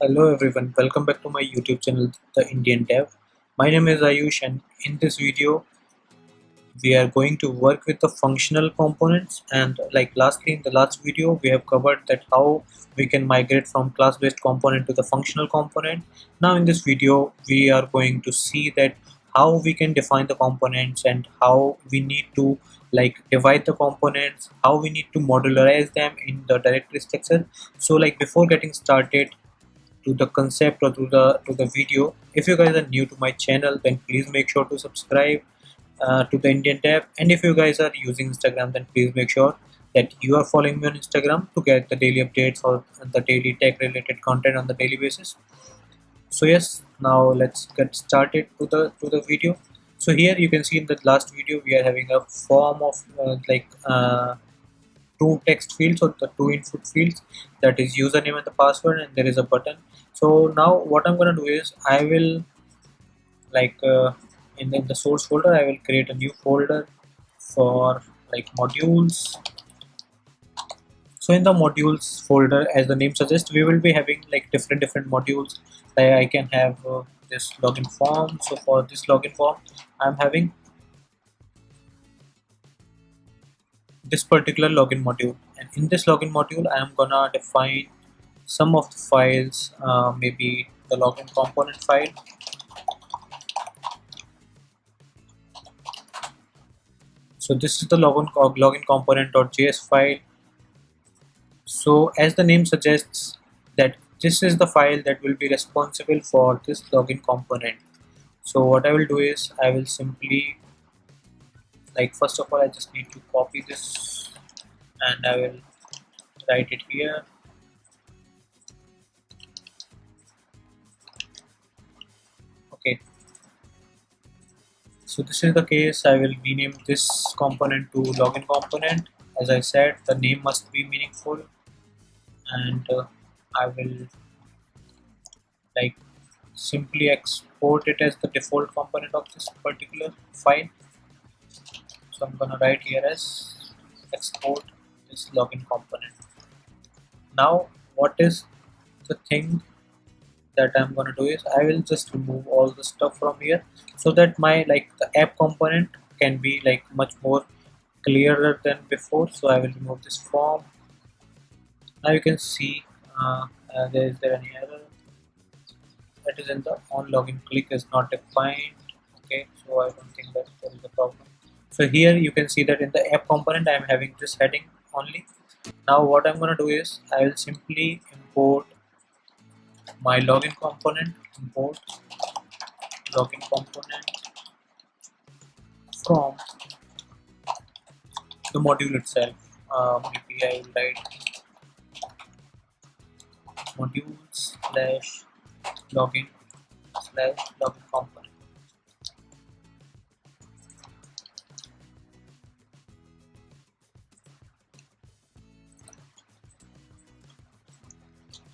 Hello everyone, welcome back to my YouTube channel, The Indian Dev. My name is Ayush, and in this video we are going to work with the functional components. And like lastly, in the last video we have covered that how we can migrate from class based component to the functional component. Now in this video we are going to see that how we can define the components and how we need to like divide the components, how we need to modularize them in the directory structure. So like before getting started to the concept or to the video, if you guys are new to my channel, then please make sure to subscribe to the Indian tab. And if you guys are using Instagram, then please make sure that you are following me on Instagram to get the daily updates or the daily tech related content on the daily basis. So yes, now let's get started to the video. So here you can see in the last video we are having a form of two text fields or the two input fields, that is username and the password, and there is a button. So now what I'm going to do is I will like in the source folder I will create a new folder for like modules. So in the modules folder, as the name suggests, we will be having like different modules. Like I can have this login form. So for this login form I'm having this particular login module, and in this login module I am gonna define some of the files, maybe the login component file. So this is the login component.js file. So as the name suggests, that this is the file that will be responsible for this login component. So what I will do is I will simply, like, first of all I just need to copy this and I will write it here. Okay, so this is the case. I will rename this component to login component. As I said, the name must be meaningful, and I will like simply export it as the default component of this particular file. So I'm gonna write here as export this login component. Now what is the thing that I'm gonna do is I will just remove all the stuff from here, so that my like the app component can be like much more clearer than before. So I will remove this form. Now you can see is there any error that is in the on login click is not defined. Okay, so I don't think that there is a problem. So here you can see that in the app component I am having this heading only. Now what I'm gonna do is I will simply import my login component, import login component from the module itself. Maybe I will write modules slash login component.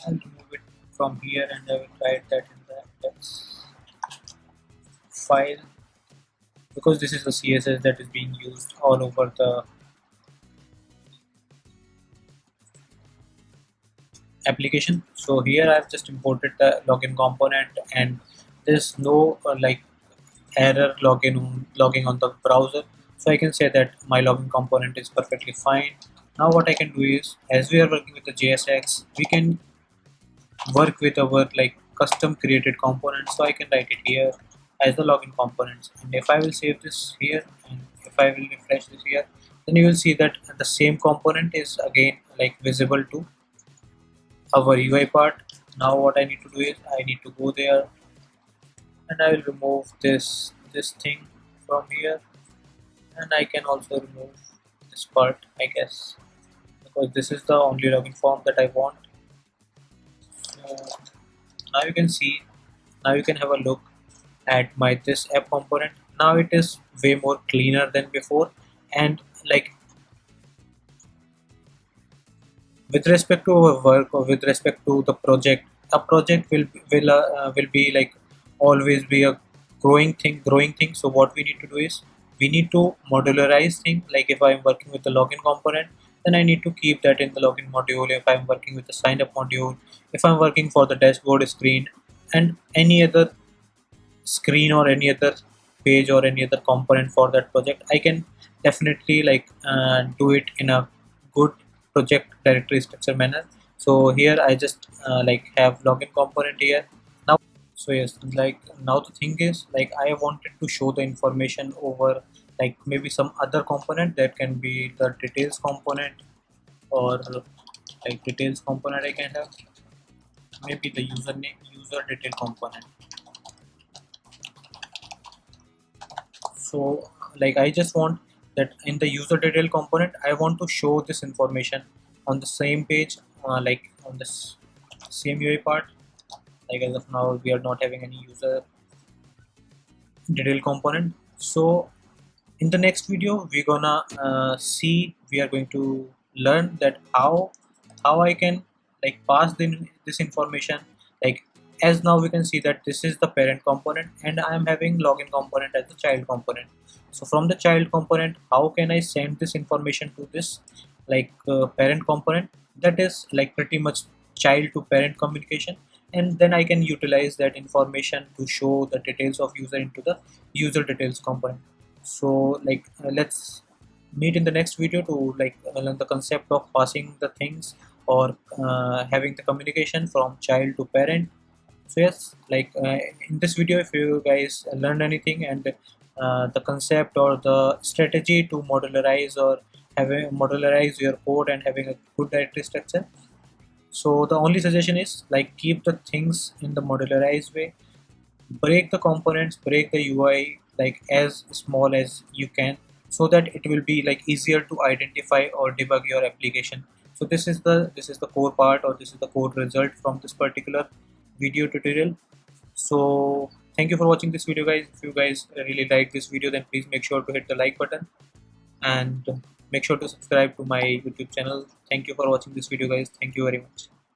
I'll remove it from here and I will write that in the index file, because this is the CSS that is being used all over the application. So here I've just imported the login component, and there's no error logging on the browser. So I can say that my login component is perfectly fine. Now what I can do is, as we are working with the JSX, we can work with our like custom created components. So I can write it here as the login components, and if I will save this here and if I will refresh this here, then you will see that the same component is again like visible to our UI part. Now what I need to do is I need to go there and I will remove this thing from here, and I can also remove this part, I guess, because this is the only login form that I want. So now you can see, now you can have a look at my this app component. Now it is way more cleaner than before, and like with respect to our work or with respect to the project, a project will be like always be a growing thing. So what we need to do is we need to modularize things. Like if I'm working with the login component, then I need to keep that in the login module. If I'm working with the sign up module, if I'm working for the dashboard screen, and any other screen or any other page or any other component for that project, I can definitely do it in a good project directory structure manner. So here I just have login component here now. So yes, now the thing is, I wanted to show the information over maybe some other component that can be the details component, or details component I can have, maybe the username user detail component. So I just want that in the user detail component I want to show this information on the same page, on this same UI part. As of now we are not having any user detail component. So in the next video we're gonna we are going to learn that how I can pass this information, like as now we can see that this is the parent component and I am having login component as the child component. So from the child component, how can I send this information to this parent component? That is pretty much child to parent communication, and then I can utilize that information to show the details of user into the user details component. So let's meet in the next video to learn the concept of passing the things, or having the communication from child to parent. So yes, in this video, if you guys learned anything, and the concept or the strategy to modularize or modularize your code and having a good directory structure, so the only suggestion is keep the things in the modularized way, break the components, break the UI as small as you can, so that it will be easier to identify or debug your application. So this is the core part, or this is the core result from this particular video tutorial. So thank you for watching this video, guys. If you guys really like this video, then please make sure to hit the like button, and make sure to subscribe to my YouTube channel. Thank you for watching this video, guys. Thank you very much.